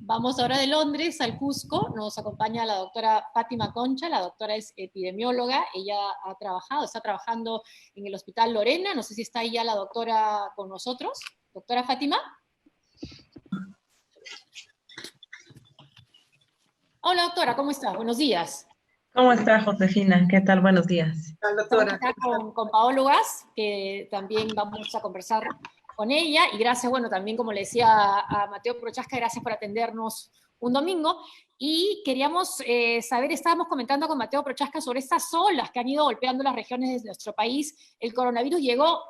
Vamos ahora de Londres al Cusco, nos acompaña la doctora Fátima Concha, la doctora es epidemióloga, ella está trabajando en el Hospital Lorena, no sé si está ahí ya la doctora con nosotros. Doctora Fátima. Hola doctora, ¿cómo está? Buenos días. ¿Cómo está, Josefina? ¿Qué tal? Buenos días. Estamos acá con Paolo Gas, que también vamos a conversar con ella, y gracias, bueno, también como le decía a Mateo Prochaska, gracias por atendernos un domingo, y queríamos saber, estábamos comentando con Mateo Prochaska sobre estas olas que han ido golpeando las regiones de nuestro país. El coronavirus llegó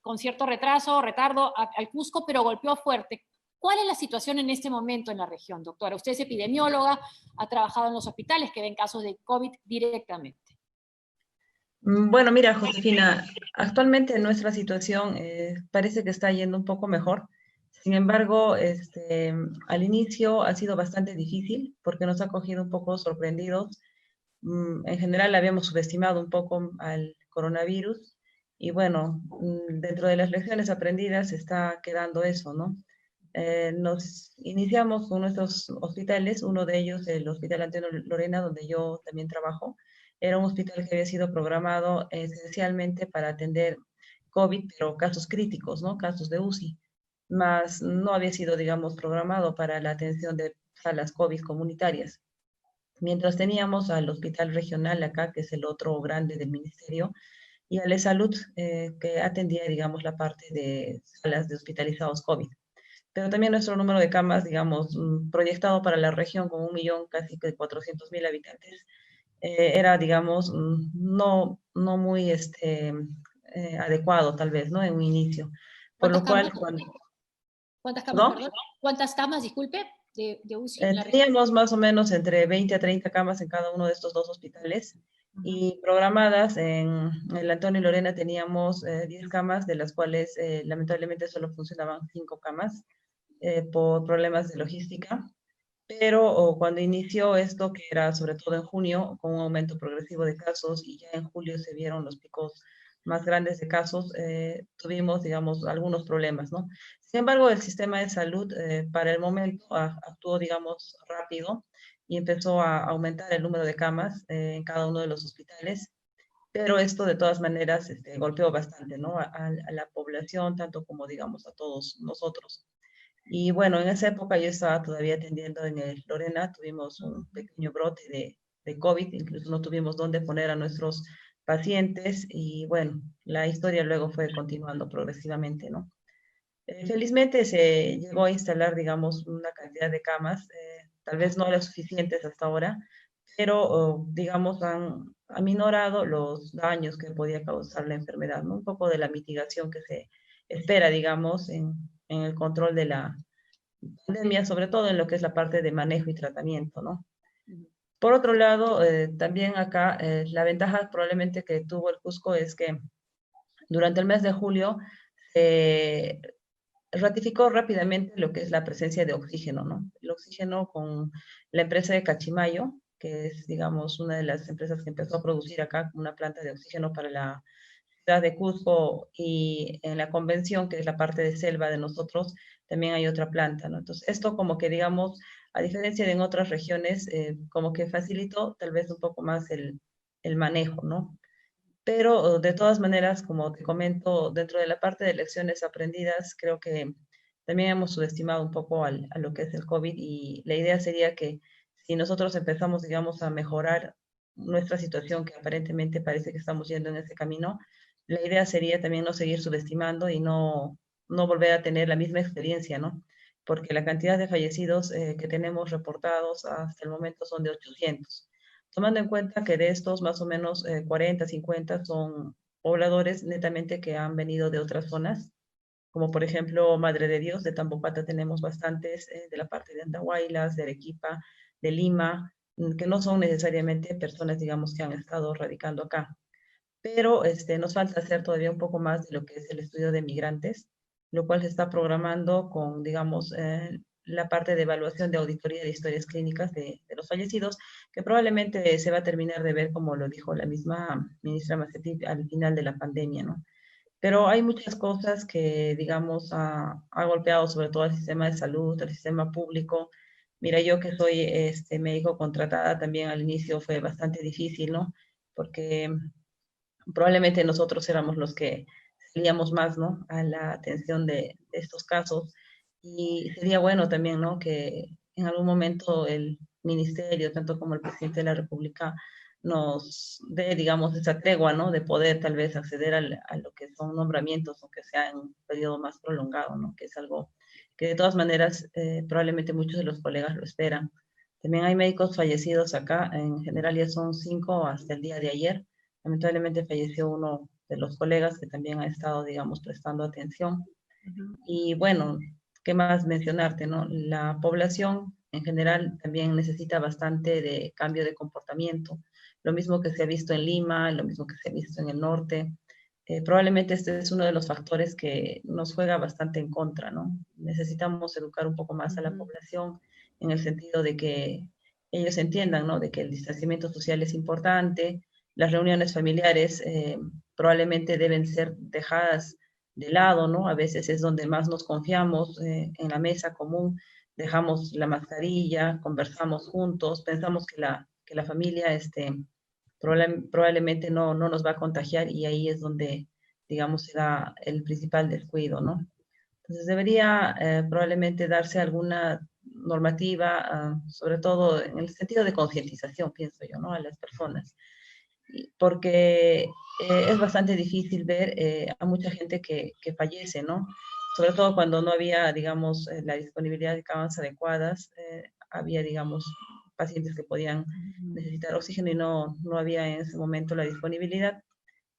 con cierto retardo al Cusco, pero golpeó fuerte. ¿Cuál es la situación en este momento en la región, doctora? Usted es epidemióloga, ha trabajado en los hospitales que ven casos de COVID directamente. Bueno, mira, Josefina, actualmente nuestra situación parece que está yendo un poco mejor. Sin embargo, al inicio ha sido bastante difícil porque nos ha cogido un poco sorprendidos. En general habíamos subestimado un poco al coronavirus y bueno, dentro de las lecciones aprendidas está quedando eso, ¿no? Nos iniciamos con nuestros hospitales, uno de ellos, el Hospital Antonio Lorena, donde yo también trabajo. Era un hospital que había sido programado esencialmente para atender COVID, pero casos críticos, ¿no? Casos de UCI, más no había sido, digamos, programado para la atención de salas COVID comunitarias. Mientras teníamos al Hospital Regional acá, que es el otro grande del ministerio, y al Salud, que atendía, digamos, la parte de salas de hospitalizados COVID, pero también nuestro número de camas, digamos, proyectado para la región con 1.000.000, casi que 400.000 habitantes, era, digamos, no muy adecuado, tal vez, ¿no? En un inicio. Por lo cual, ¿Cuántas camas, perdón? ¿Cuántas camas, disculpe, de UCI en la región? Teníamos más o menos entre 20 a 30 camas en cada uno de estos dos hospitales, y programadas en el Antonio y Lorena teníamos 10 camas, de las cuales lamentablemente solo funcionaban 5 camas por problemas de logística. Pero cuando inició esto, que era sobre todo en junio, con un aumento progresivo de casos, y ya en julio se vieron los picos más grandes de casos, tuvimos, digamos, algunos problemas, ¿no? Sin embargo, el sistema de salud para el momento actuó, digamos, rápido y empezó a aumentar el número de camas en cada uno de los hospitales, pero esto de todas maneras golpeó bastante, ¿no? A la población, tanto como, digamos, a todos nosotros. Y bueno, en esa época yo estaba todavía atendiendo en el Lorena, tuvimos un pequeño brote de COVID, incluso no tuvimos dónde poner a nuestros pacientes, y bueno, la historia luego fue continuando progresivamente, ¿no? Felizmente se llegó a instalar, digamos, una cantidad de camas, tal vez no las suficientes hasta ahora, pero digamos han aminorado los daños que podía causar la enfermedad, ¿no? Un poco de la mitigación que se espera, digamos, en el control de la pandemia, sobre todo en lo que es la parte de manejo y tratamiento, ¿no? Por otro lado, también acá la ventaja probablemente que tuvo el Cusco es que durante el mes de julio se ratificó rápidamente lo que es la presencia de oxígeno, ¿no? El oxígeno con la empresa de Cachimayo, que es, digamos, una de las empresas que empezó a producir acá una planta de oxígeno para la ciudad de Cusco, y en la convención, que es la parte de selva de nosotros, también hay otra planta, ¿no? Entonces, esto como que, digamos, a diferencia de en otras regiones, como que facilitó tal vez un poco más el manejo, ¿no? Pero de todas maneras, como te comento, dentro de la parte de lecciones aprendidas, creo que también hemos subestimado un poco a lo que es el COVID, y la idea sería que si nosotros empezamos, digamos, a mejorar nuestra situación, que aparentemente parece que estamos yendo en ese camino, la idea sería también no seguir subestimando y no volver a tener la misma experiencia, ¿no? Porque la cantidad de fallecidos que tenemos reportados hasta el momento son de 800, tomando en cuenta que de estos más o menos 40, 50 son pobladores netamente que han venido de otras zonas, como por ejemplo Madre de Dios, de Tambopata tenemos bastantes, de la parte de Andahuaylas, de Arequipa, de Lima, que no son necesariamente personas, digamos, que han estado radicando acá. Pero nos falta hacer todavía un poco más de lo que es el estudio de migrantes, lo cual se está programando con, digamos, la parte de evaluación de auditoría de historias clínicas de los fallecidos, que probablemente se va a terminar de ver, como lo dijo la misma ministra Macetti, al final de la pandemia, ¿no? Pero hay muchas cosas que, digamos, ha golpeado sobre todo al sistema de salud, al sistema público, Mira, yo que soy médico contratada, también al inicio fue bastante difícil, ¿no? Porque probablemente nosotros éramos los que salíamos más, ¿no? A la atención de estos casos. Y sería bueno también, ¿no? Que en algún momento el ministerio, tanto como el presidente de la República, nos dé, digamos, esa tregua, ¿no? De poder tal vez acceder a lo que son nombramientos, aunque sea en un periodo más prolongado, ¿no? Que es algo que de todas maneras probablemente muchos de los colegas lo esperan. También hay médicos fallecidos acá, en general ya son 5 hasta el día de ayer. Lamentablemente falleció uno de los colegas que también ha estado, digamos, prestando atención. Y bueno, ¿qué más mencionarte, no? La población en general también necesita bastante de cambio de comportamiento. Lo mismo que se ha visto en Lima, lo mismo que se ha visto en el norte. Probablemente este es uno de los factores que nos juega bastante en contra, ¿no? Necesitamos educar un poco más a la población en el sentido de que ellos entiendan, ¿no? De que el distanciamiento social es importante, las reuniones familiares probablemente deben ser dejadas de lado, ¿no? A veces es donde más nos confiamos en la mesa común, dejamos la mascarilla, conversamos juntos, pensamos que la familia probablemente no nos va a contagiar y ahí es donde, digamos, será el principal descuido, ¿no? Entonces debería probablemente darse alguna normativa, sobre todo en el sentido de concientización, pienso yo, ¿no? A las personas porque es bastante difícil ver a mucha gente que fallece, ¿no? Sobre todo cuando no había, digamos, la disponibilidad de camas adecuadas, había, digamos, pacientes que podían necesitar oxígeno y no había en ese momento la disponibilidad,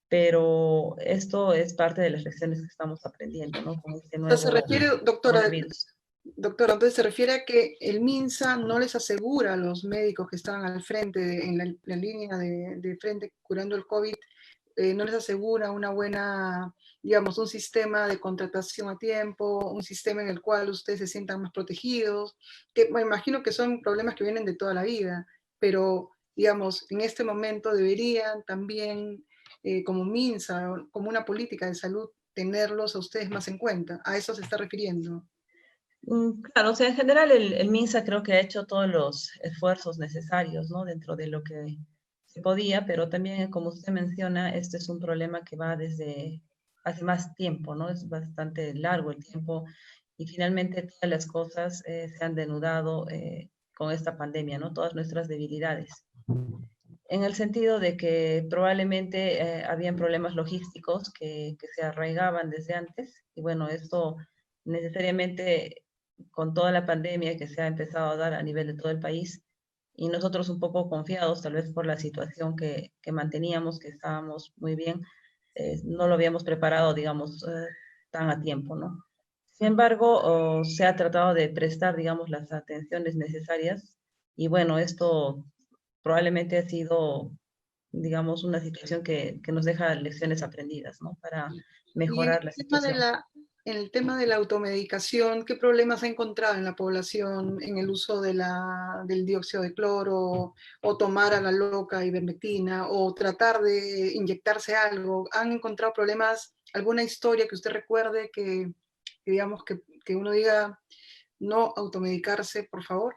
pero esto es parte de las lecciones que estamos aprendiendo, ¿no? Con este Entonces, se nuevo refiere, doctora, coronavirus. doctora, entonces se refiere a que el MINSA no les asegura a los médicos que estaban al frente, en la línea de frente curando el COVID, no les asegura una buena, digamos, un sistema de contratación a tiempo, un sistema en el cual ustedes se sientan más protegidos, que me imagino que son problemas que vienen de toda la vida, pero, digamos, en este momento deberían también, como MINSA, como una política de salud, tenerlos a ustedes más en cuenta. ¿A eso se está refiriendo? Claro, o sea, en general el MINSA creo que ha hecho todos los esfuerzos necesarios, ¿no? Dentro de lo que se podía, pero también, como usted menciona, este es un problema que va desde hace más tiempo, ¿no? Es bastante largo el tiempo y finalmente todas las cosas se han denudado con esta pandemia, ¿no? Todas nuestras debilidades. En el sentido de que probablemente habían problemas logísticos que se arraigaban desde antes y bueno, esto necesariamente con toda la pandemia que se ha empezado a dar a nivel de todo el país y nosotros un poco confiados tal vez por la situación que manteníamos, que estábamos muy bien, no lo habíamos preparado, digamos, tan a tiempo, ¿no? Sin embargo, se ha tratado de prestar, digamos, las atenciones necesarias y bueno, esto probablemente ha sido, digamos, una situación que nos deja lecciones aprendidas, ¿no? Para Y en mejorar la el tema de situación. en el tema de la automedicación, ¿qué problemas ha encontrado en la población en el uso de del dióxido de cloro o tomar a la loca ivermectina o tratar de inyectarse algo? ¿Han encontrado problemas, alguna historia que usted recuerde que digamos, que uno diga no automedicarse, por favor?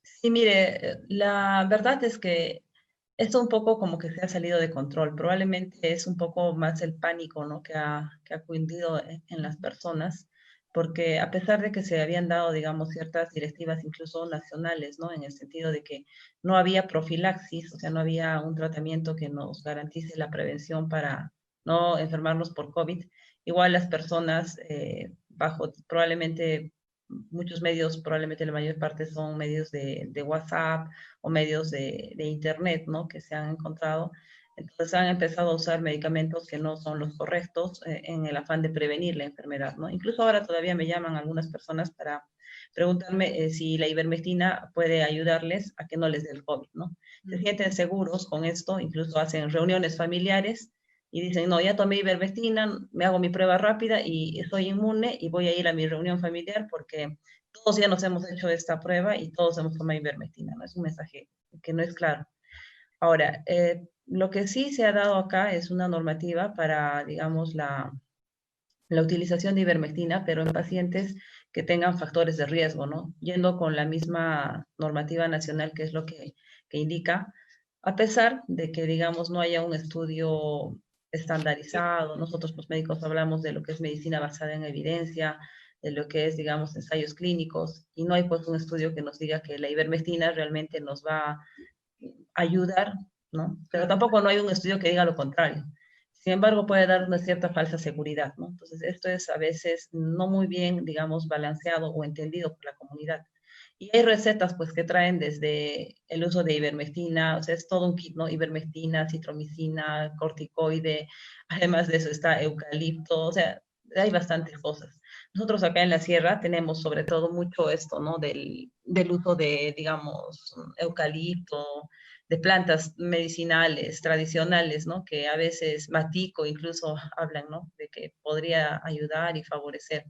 Sí, mire, la verdad es que esto un poco como que se ha salido de control. Probablemente es un poco más el pánico, ¿no? Que ha cundido en las personas, porque a pesar de que se habían dado, digamos, ciertas directivas incluso nacionales, ¿no? En el sentido de que no había profilaxis, o sea, no había un tratamiento que nos garantice la prevención para no enfermarnos por COVID. Igual las personas, bajo probablemente muchos medios, probablemente la mayor parte son medios de WhatsApp o medios de Internet, ¿no? Que se han encontrado. Entonces han empezado a usar medicamentos que no son los correctos en el afán de prevenir la enfermedad, ¿no? Incluso ahora todavía me llaman algunas personas para preguntarme si la ivermectina puede ayudarles a que no les dé el COVID, ¿no? Se sienten seguros con esto, incluso hacen reuniones familiares y dicen, no, ya tomé ivermectina, me hago mi prueba rápida y soy inmune y voy a ir a mi reunión familiar porque todos ya nos hemos hecho esta prueba y todos hemos tomado ivermectina, ¿no? Es un mensaje que no es claro. Ahora, lo que sí se ha dado acá es una normativa para, digamos, la utilización de ivermectina, pero en pacientes que tengan factores de riesgo, ¿no? Yendo con la misma normativa nacional, que es lo que indica, a pesar de que, digamos, no haya un estudio estandarizado. Nosotros los médicos hablamos de lo que es medicina basada en evidencia, de lo que es, digamos, ensayos clínicos, y no hay pues un estudio que nos diga que la ivermectina realmente nos va a ayudar, ¿no? Pero tampoco no hay un estudio que diga lo contrario. Sin embargo, puede dar una cierta falsa seguridad, ¿no? Entonces, esto es a veces no muy bien, digamos, balanceado o entendido por la comunidad. Y hay recetas, pues, que traen desde el uso de ivermectina, o sea, es todo un kit, ¿no? Ivermectina, citromicina, corticoide, además de eso está eucalipto, o sea, hay bastantes cosas. Nosotros acá en la sierra tenemos sobre todo mucho esto, ¿no? Del uso de, digamos, eucalipto, de plantas medicinales, tradicionales, ¿no? Que a veces Matico incluso hablan, ¿no? De que podría ayudar y favorecer.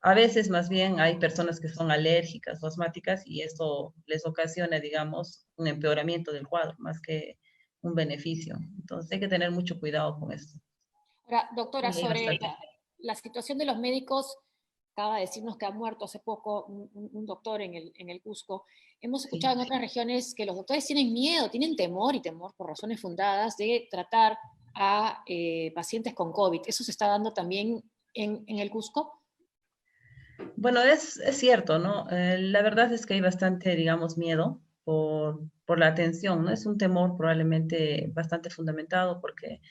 A veces más bien hay personas que son alérgicas o asmáticas y esto les ocasiona, digamos, un empeoramiento del cuadro más que un beneficio. Entonces hay que tener mucho cuidado con esto. Ahora, doctora, Y hay sobre bastante. la situación de los médicos, acaba de decirnos que ha muerto hace poco un doctor en el Cusco. Hemos escuchado Sí. en otras regiones que los doctores tienen miedo, tienen temor y temor por razones fundadas de tratar a pacientes con COVID. ¿Eso se está dando también en el Cusco? Bueno, es cierto, ¿no? La verdad es que hay bastante, digamos, miedo por la atención, ¿no? Es un temor probablemente bastante fundamentado porque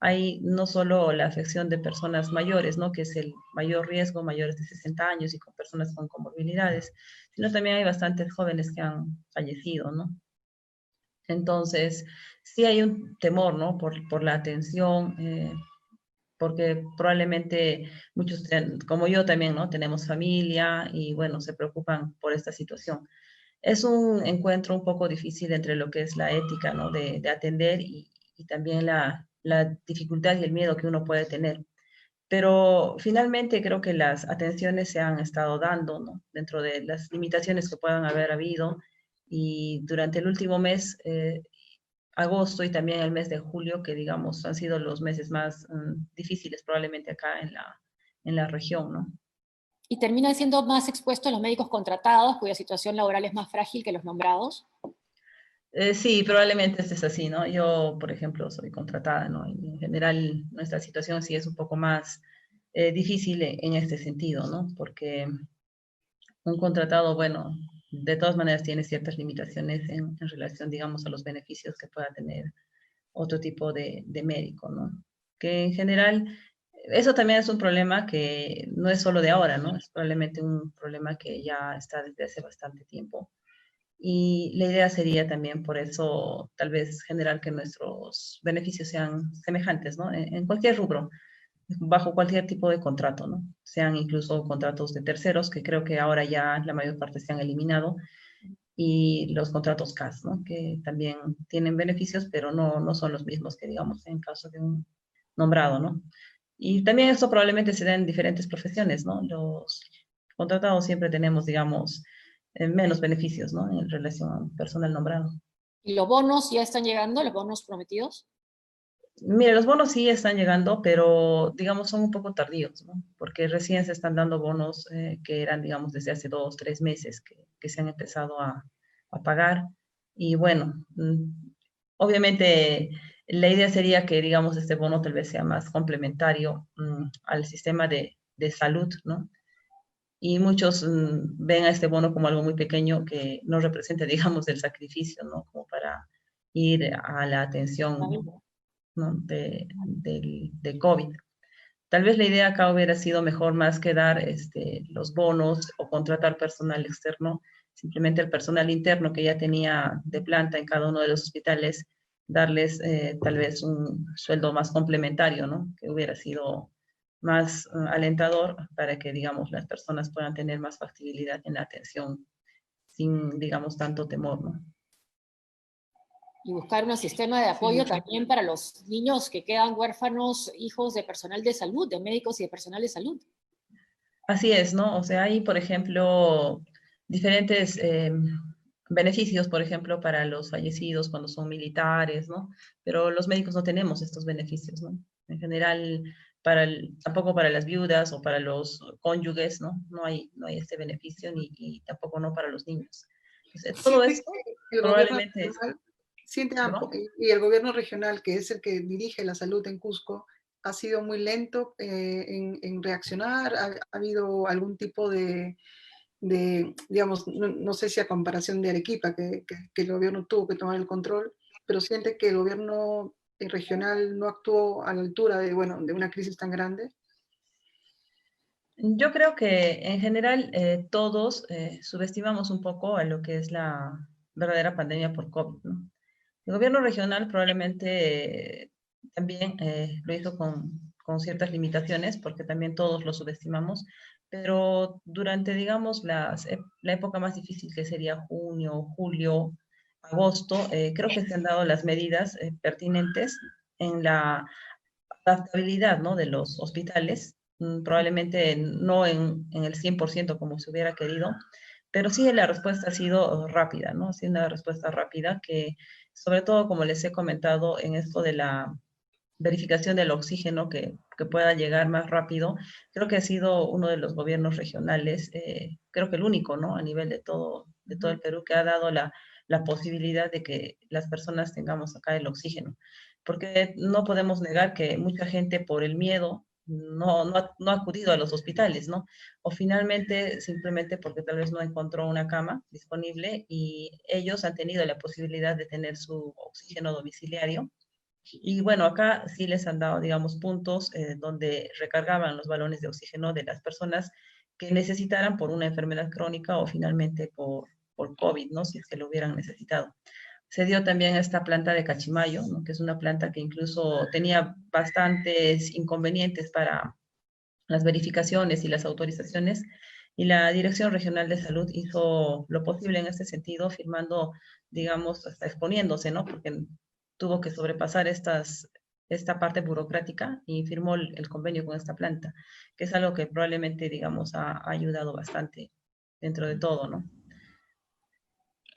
hay no solo la afección de personas mayores, ¿no? Que es el mayor riesgo, mayores de 60 años y con personas con comorbilidades, sino también hay bastantes jóvenes que han fallecido, ¿no? Entonces, sí hay un temor, ¿no? Por la atención, porque probablemente muchos, como yo también, ¿no? Tenemos familia y bueno, se preocupan por esta situación. Es un encuentro un poco difícil entre lo que es la ética, ¿no? De atender y también la dificultad y el miedo que uno puede tener. Pero finalmente creo que las atenciones se han estado dando, ¿no? Dentro de las limitaciones que puedan haber habido. Y durante el último mes, agosto y también el mes de julio, que digamos han sido los meses más difíciles probablemente acá en la región, ¿no? Y terminan siendo más expuestos los médicos contratados, cuya situación laboral es más frágil que los nombrados. Sí, probablemente este es así, ¿no? Yo, por ejemplo, soy contratada, ¿no? Y en general nuestra situación sí es un poco más difícil en este sentido, ¿no? Porque un contratado, bueno, de todas maneras tiene ciertas limitaciones en relación, digamos, a los beneficios que pueda tener otro tipo de médico, ¿no? Que en general, eso también es un problema que no es solo de ahora, ¿no? Es probablemente un problema que ya está desde hace bastante tiempo. Y la idea sería también, por eso, tal vez generar que nuestros beneficios sean semejantes, ¿no? En cualquier rubro, bajo cualquier tipo de contrato, ¿no? Sean incluso contratos de terceros, que creo que ahora ya la mayor parte se han eliminado, y los contratos CAS, ¿no? Que también tienen beneficios, pero no son los mismos que, digamos, en caso de un nombrado, ¿no? Y también esto probablemente se da en diferentes profesiones, ¿no? Los contratados siempre tenemos, digamos, menos beneficios, ¿no? En relación a un personal nombrado. ¿Y los bonos ya están llegando, los bonos prometidos? Mire, los bonos sí están llegando, pero digamos son un poco tardíos, ¿no? Porque recién se están dando bonos que eran, digamos, desde hace 2, 3 meses que se han empezado a pagar. Y bueno, obviamente la idea sería que, digamos, este bono tal vez sea más complementario al sistema de salud, ¿no? Y muchos ven a este bono como algo muy pequeño que no representa, digamos, el sacrificio, ¿no? Como para ir a la atención, ¿no? De COVID. Tal vez la idea acá hubiera sido mejor más que dar los bonos o contratar personal externo, simplemente el personal interno que ya tenía de planta en cada uno de los hospitales, darles tal vez un sueldo más complementario, ¿no? Que hubiera sido más alentador para que, digamos, las personas puedan tener más factibilidad en la atención sin, digamos, tanto temor, ¿no? Y buscar un sistema de apoyo Sí, también para los niños que quedan huérfanos, hijos de personal de salud, de médicos y de personal de salud. Así es, ¿no? O sea, hay, por ejemplo, diferentes beneficios, por ejemplo, para los fallecidos cuando son militares, ¿no? Pero los médicos no tenemos estos beneficios, ¿no? En general, tampoco para las viudas o para los cónyuges, ¿no? No hay este beneficio y tampoco no para los niños. Entonces, todo Siente esto que el gobierno probablemente es... regional, siente, ¿Perdón? y el gobierno regional, que es el que dirige la salud en Cusco, ha sido muy lento en reaccionar. ¿Ha habido algún tipo digamos, no sé si a comparación de Arequipa, que el gobierno tuvo que tomar el control, pero siente que el gobierno regional no actuó a la altura de, bueno, de una crisis tan grande? Yo creo que en general todos subestimamos un poco a lo que es la verdadera pandemia por COVID, ¿no? El gobierno regional probablemente también lo hizo con ciertas limitaciones, porque también todos lo subestimamos, pero durante, digamos, la época más difícil que sería junio, julio, agosto, creo que se han dado las medidas pertinentes en la adaptabilidad, ¿no? De los hospitales, probablemente no en el 100% como se hubiera querido, pero sí la respuesta ha sido rápida, ¿no? Ha sido una respuesta rápida que, sobre todo, como les he comentado, en esto de la verificación del oxígeno que pueda llegar más rápido, creo que ha sido uno de los gobiernos regionales, creo que el único, ¿no? A nivel de todo el Perú, que ha dado la posibilidad de que las personas tengamos acá el oxígeno. Porque no podemos negar que mucha gente por el miedo no ha acudido a los hospitales, ¿no? O finalmente simplemente porque tal vez no encontró una cama disponible y ellos han tenido la posibilidad de tener su oxígeno domiciliario. Y bueno, acá sí les han dado, digamos, puntos donde recargaban los balones de oxígeno de las personas que necesitaran por una enfermedad crónica o finalmente por COVID, ¿no? Si es que lo hubieran necesitado. Se dio también esta planta de Cachimayo, ¿no? Que es una planta que incluso tenía bastantes inconvenientes para las verificaciones y las autorizaciones, y la Dirección Regional de Salud hizo lo posible en este sentido, firmando, digamos, hasta exponiéndose, ¿no? Porque tuvo que sobrepasar esta parte burocrática y firmó el convenio con esta planta, que es algo que probablemente, digamos, ha ayudado bastante dentro de todo, ¿no?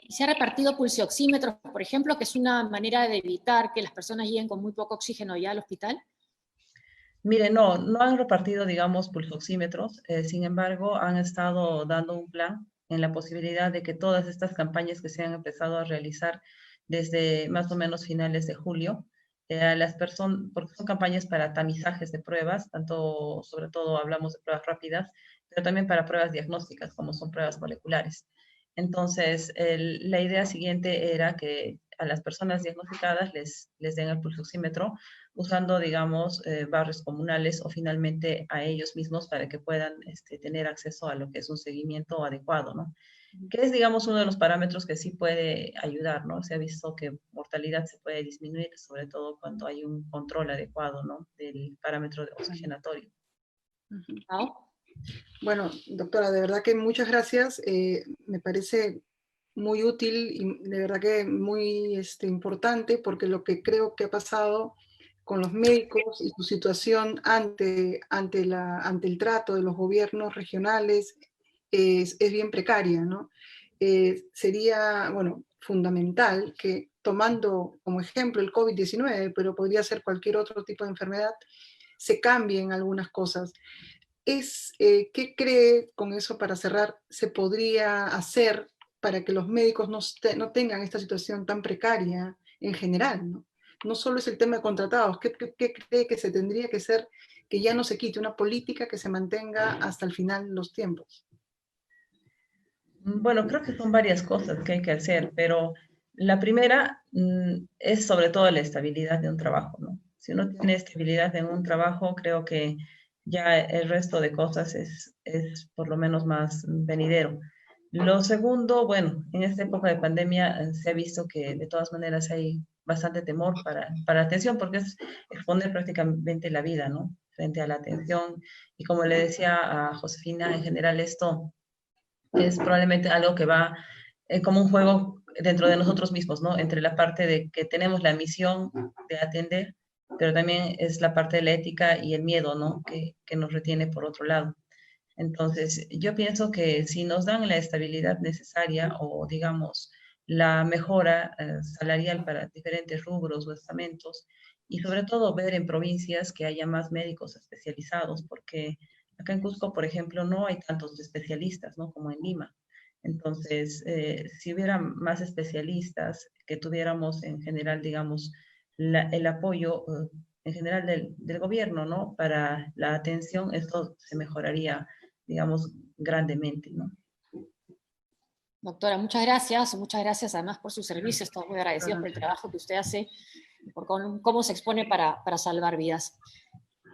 Se ha repartido pulsioxímetros, por ejemplo, que es una manera de evitar que las personas lleguen con muy poco oxígeno ya al hospital. Mire, no han repartido, digamos, pulsoxímetros, sin embargo, han estado dando un plan en la posibilidad de que todas estas campañas que se han empezado a realizar desde más o menos finales de julio, a las personas, porque son campañas para tamizajes de pruebas, tanto, sobre todo hablamos de pruebas rápidas, pero también para pruebas diagnósticas, como son pruebas moleculares. Entonces, la idea siguiente era que a las personas diagnosticadas les den el pulsoxímetro usando, digamos, barrios comunales o finalmente a ellos mismos para que puedan tener acceso a lo que es un seguimiento adecuado, ¿no? Que es, digamos, uno de los parámetros que sí puede ayudar, ¿no? Se ha visto que mortalidad se puede disminuir, sobre todo cuando hay un control adecuado, ¿no? Del parámetro de oxigenatorio. ¿No? Bueno, doctora, de verdad que muchas gracias. Me parece muy útil y de verdad que muy importante, porque lo que creo que ha pasado con los médicos y su situación ante el trato de los gobiernos regionales es bien precaria, ¿no? Sería, bueno, fundamental que, tomando como ejemplo el COVID-19, pero podría ser cualquier otro tipo de enfermedad, se cambien algunas cosas. ¿Qué cree, con eso para cerrar, se podría hacer para que los médicos no tengan esta situación tan precaria en general, ¿no? No solo es el tema de contratados. ¿Qué cree que se tendría que hacer que ya no se quite una política que se mantenga hasta el final de los tiempos? Bueno, creo que son varias cosas que hay que hacer, pero la primera es sobre todo la estabilidad de un trabajo, ¿no? Si uno tiene estabilidad en un trabajo, creo que ya el resto de cosas es por lo menos más venidero. Lo segundo, bueno, en esta época de pandemia se ha visto que de todas maneras hay bastante temor para la atención, porque es exponer prácticamente la vida, ¿no? Frente a la atención. Y como le decía a Josefina, en general esto es probablemente algo que va como un juego dentro de nosotros mismos, ¿no? Entre la parte de que tenemos la misión de atender, pero también es la parte de la ética y el miedo, ¿no? Que nos retiene por otro lado. Entonces, yo pienso que si nos dan la estabilidad necesaria o, digamos, la mejora salarial para diferentes rubros o estamentos y sobre todo ver en provincias que haya más médicos especializados, porque acá en Cusco, por ejemplo, no hay tantos especialistas, ¿no? Como en Lima. Entonces, si hubiera más especialistas, que tuviéramos en general, digamos, el apoyo en general del gobierno, ¿no? Para la atención, esto se mejoraría, digamos, grandemente, ¿no? Doctora, muchas gracias además por sus servicios, estamos muy agradecidos por el trabajo que usted hace, por cómo se expone para salvar vidas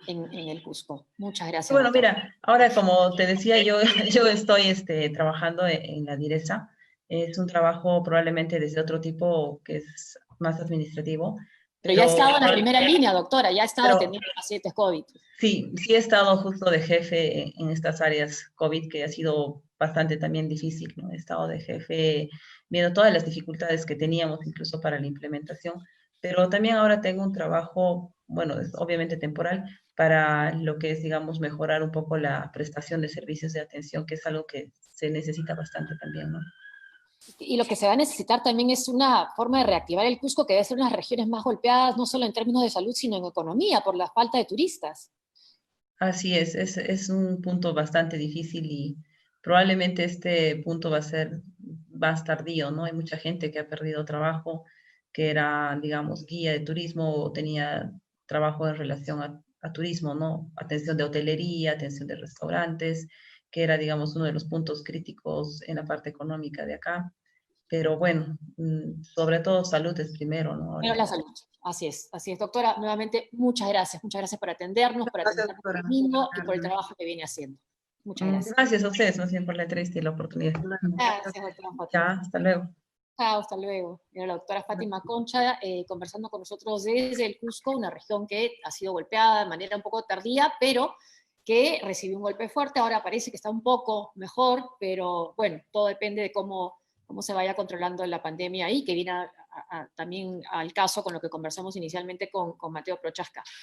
en el Cusco. Muchas gracias, Bueno, doctora. mira, ahora como te decía, yo estoy trabajando en la Direza. Es un trabajo probablemente desde otro tipo que es más administrativo, Pero ya ha pero, estado en la primera línea, doctora, ya ha estado pero atendiendo pacientes COVID. sí he estado justo de jefe en estas áreas COVID, que ha sido bastante también difícil, ¿no? He estado de jefe viendo todas las dificultades que teníamos incluso para la implementación, pero también ahora tengo un trabajo, bueno, es obviamente temporal, para lo que es, digamos, mejorar un poco la prestación de servicios de atención, que es algo que se necesita bastante también, ¿no? Y lo que se va a necesitar también es una forma de reactivar el Cusco, que debe ser una de las regiones más golpeadas, no solo en términos de salud, sino en economía, por la falta de turistas. Así es un punto bastante difícil y probablemente este punto va a ser más tardío, ¿no? Hay mucha gente que ha perdido trabajo, que era, digamos, guía de turismo o tenía trabajo en relación a turismo, ¿no? Atención de hotelería, atención de restaurantes, que era, digamos, uno de los puntos críticos en la parte económica de acá. Pero bueno, sobre todo salud es primero, ¿no? Pero la Ahorita. salud. Así es, doctora. Nuevamente, muchas gracias por atendernos, por Gracias, atendernos el doctora. domingo y por el trabajo que viene haciendo. Muchas gracias. Gracias a ustedes, más bien, por la entrevista y la oportunidad. Gracias, doctora Fátima. Ya, hasta luego. Chao, hasta luego. Era la doctora Fátima Concha conversando con nosotros desde el Cusco, una región que ha sido golpeada de manera un poco tardía, pero que recibió un golpe fuerte. Ahora parece que está un poco mejor, pero bueno, todo depende de cómo se vaya controlando la pandemia ahí, que viene también al caso con lo que conversamos inicialmente con Mateo Prochaska.